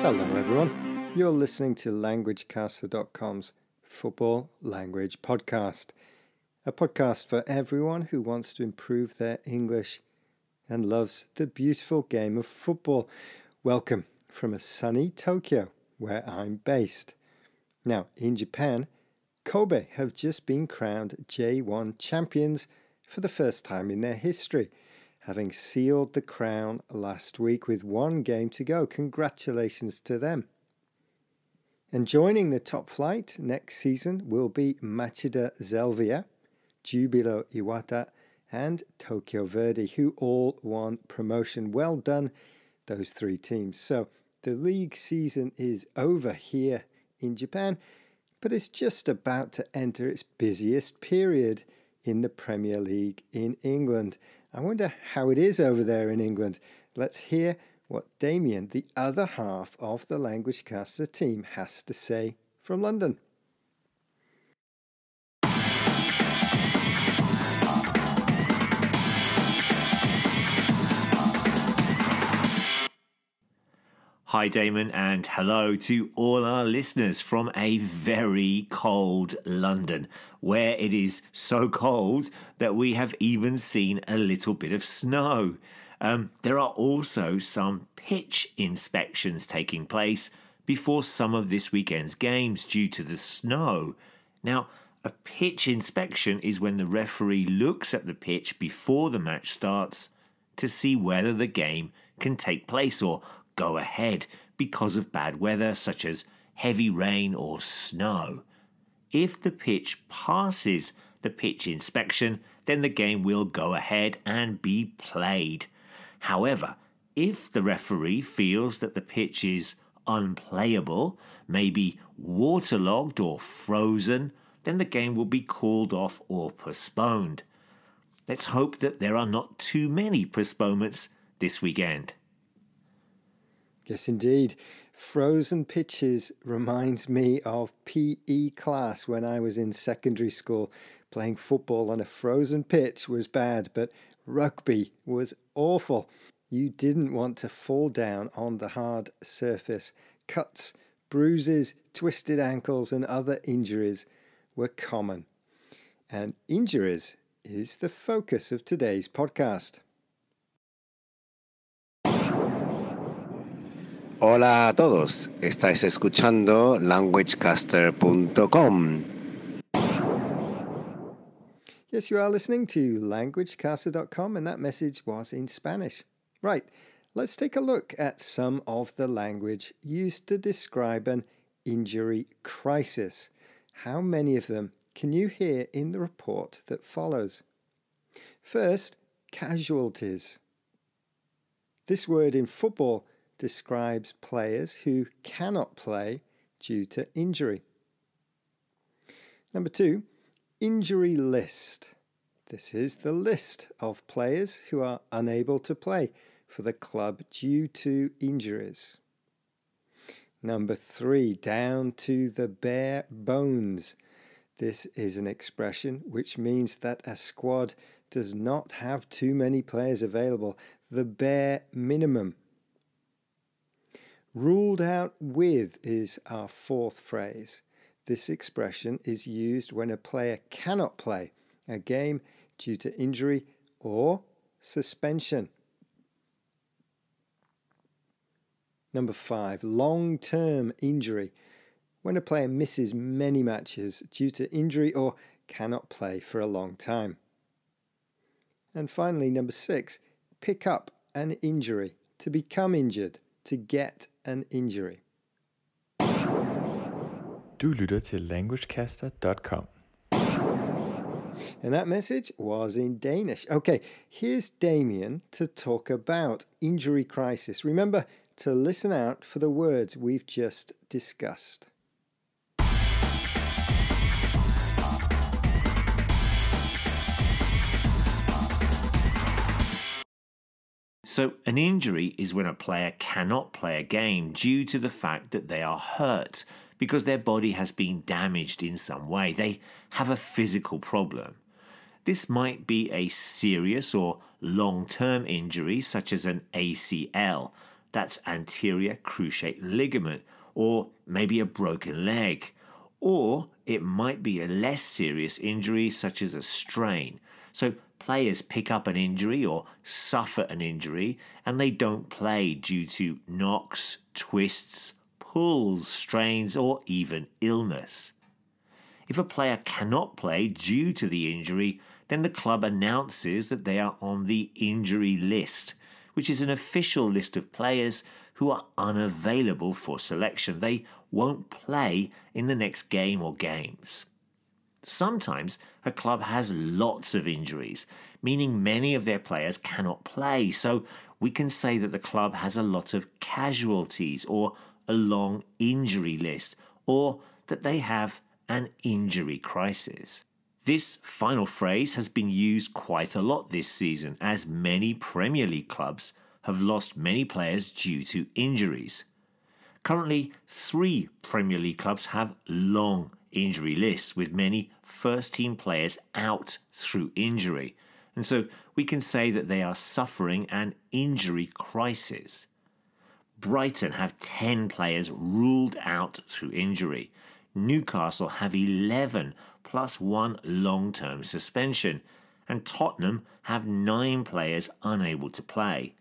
Hello everyone, you're listening to LanguageCaster.com's Football Language Podcast, a podcast for everyone who wants to improve their English and loves the beautiful game of football. Welcome from a sunny Tokyo, where I'm based. Now, in Japan, Kobe have just been crowned J1 champions for the first time in their history, having sealed the crown last week with one game to go. Congratulations to them. And joining the top flight next season will be Machida Zelvia, Jubilo Iwata, and Tokyo Verdy, who all won promotion. Well done, those three teams. So the league season is over here in Japan, but it's just about to enter its busiest period in the Premier League in England. I wonder how it is over there in England. Let's hear what Damien, the other half of the Language Caster team, has to say from London. Hi Damon, and hello to all our listeners from a very cold London, where it is so cold that we have even seen a little bit of snow. There are also some pitch inspections taking place before some of this weekend's games due to the snow. Now, a pitch inspection is when the referee looks at the pitch before the match starts to see whether the game can take place or go ahead because of bad weather such as heavy rain or snow. If the pitch passes the pitch inspection, then the game will go ahead and be played. However, if the referee feels that the pitch is unplayable, maybe waterlogged or frozen, then the game will be called off or postponed. Let's hope that there are not too many postponements this weekend. Yes, indeed. Frozen pitches reminds me of PE class when I was in secondary school. Playing football on a frozen pitch was bad, but rugby was awful. You didn't want to fall down on the hard surface. Cuts, bruises, twisted ankles and other injuries were common. And injuries is the focus of today's podcast. Hola a todos, estáis escuchando languagecaster.com. Yes, you are listening to languagecaster.com, and that message was in Spanish. Right, let's take a look at some of the language used to describe an injury crisis. How many of them can you hear in the report that follows? First, casualties. This word in football describes players who cannot play due to injury. Number 2, injury list. This is the list of players who are unable to play for the club due to injuries. Number 3, down to the bare bones. This is an expression which means that a squad does not have too many players available, the bare minimum. Ruled out with is our fourth phrase. This expression is used when a player cannot play a game due to injury or suspension. Number 5, long-term injury. When a player misses many matches due to injury or cannot play for a long time. And finally, number 6, pick up an injury, to become injured, to get an injury. Du lytter til languagecaster.com. And that message was in Danish. Okay, here's Damien to talk about injury crisis. Remember to listen out for the words we've just discussed. So an injury is when a player cannot play a game due to the fact that they are hurt because their body has been damaged in some way. They have a physical problem. This might be a serious or long-term injury such as an ACL That's anterior cruciate ligament, or maybe a broken leg. Or it might be a less serious injury such as a strain. So players pick up an injury or suffer an injury and they don't play due to knocks, twists, pulls, strains, or even illness. If a player cannot play due to the injury, then the club announces that they are on the injury list, which is an official list of players who are unavailable for selection. They won't play in the next game or games. Sometimes a club has lots of injuries, meaning many of their players cannot play, so we can say that the club has a lot of casualties or a long injury list, or that they have an injury crisis. This final phrase has been used quite a lot this season, as many Premier League clubs have lost many players due to injuries. Currently, 3 Premier League clubs have long injury lists, with many first-team players out through injury. And so we can say that they are suffering an injury crisis. Brighton have 10 players ruled out through injury. Newcastle have 11 plus 1 long-term suspension. And Tottenham have 9 players unable to play.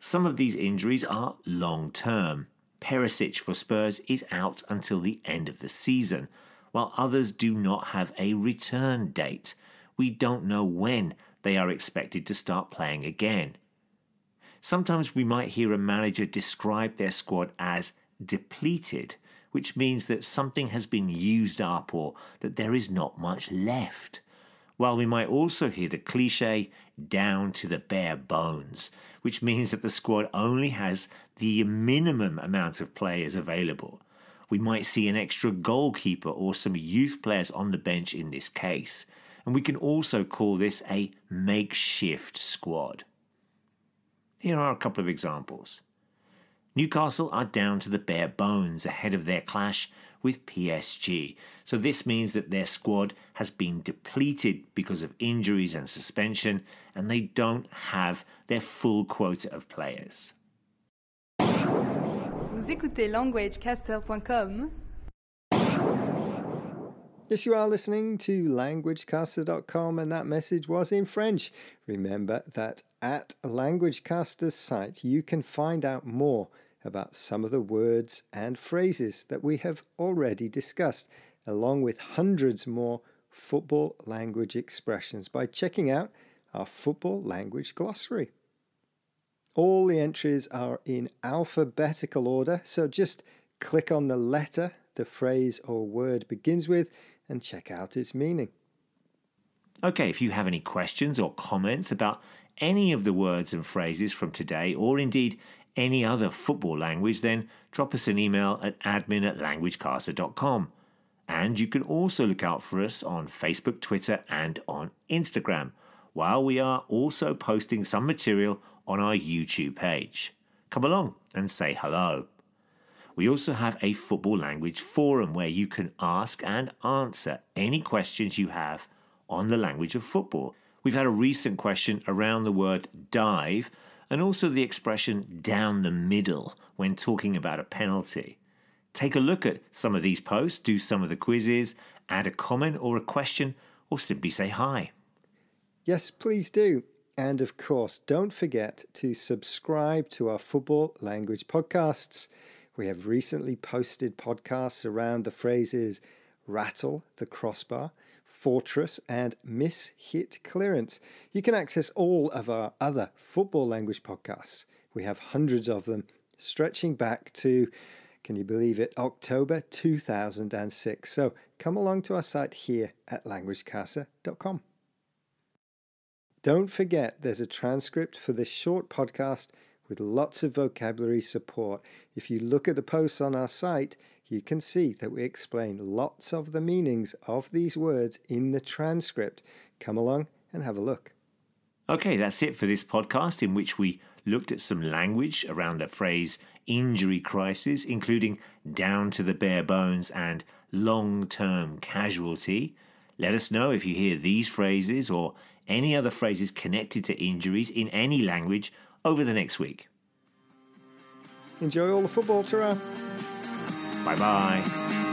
Some of these injuries are long-term. Perisic for Spurs is out until the end of the season, while others do not have a return date. We don't know when they are expected to start playing again. Sometimes we might hear a manager describe their squad as depleted, which means that something has been used up or that there is not much left. While we might also hear the cliche down to the bare bones, which means that the squad only has the minimum amount of players available. We might see an extra goalkeeper or some youth players on the bench in this case, and we can also call this a makeshift squad. Here are a couple of examples. Newcastle are down to the bare bones ahead of their clash with PSG. So this means that their squad has been depleted because of injuries and suspension, and they don't have their full quota of players. Vous écoutez languagecaster.com. Yes, you are listening to languagecaster.com, and that message was in French. Remember that at Languagecaster's site you can find out more about some of the words and phrases that we have already discussed, along with hundreds more football language expressions, by checking out our football language glossary. All the entries are in alphabetical order, so just click on the letter the phrase or word begins with and check out its meaning. Okay, if you have any questions or comments about any of the words and phrases from today, or indeed any other football language, then drop us an email at admin@languagecaster.com. And you can also look out for us on Facebook, Twitter, and on Instagram, while we are also posting some material on our YouTube page. Come along and say hello. We also have a football language forum where you can ask and answer any questions you have on the language of football. We've had a recent question around the word dive and also the expression down the middle when talking about a penalty. Take a look at some of these posts, do some of the quizzes, add a comment or a question, or simply say hi. Yes, please do. And of course, don't forget to subscribe to our football language podcasts. We have recently posted podcasts around the phrases rattle the crossbar, fortress, and miss hit clearance. You can access all of our other football language podcasts. We have hundreds of them, stretching back to, can you believe it, October 2006. So come along to our site here at languagecaster.com. Don't forget there's a transcript for this short podcast with lots of vocabulary support. If you look at the posts on our site, you can see that we explain lots of the meanings of these words in the transcript. Come along and have a look. Okay, that's it for this podcast, in which we looked at some language around the phrase injury crisis, including down to the bare bones and long-term casualty. Let us know if you hear these phrases or any other phrases connected to injuries in any language over the next week. Enjoy all the football, ta-ra. Bye bye.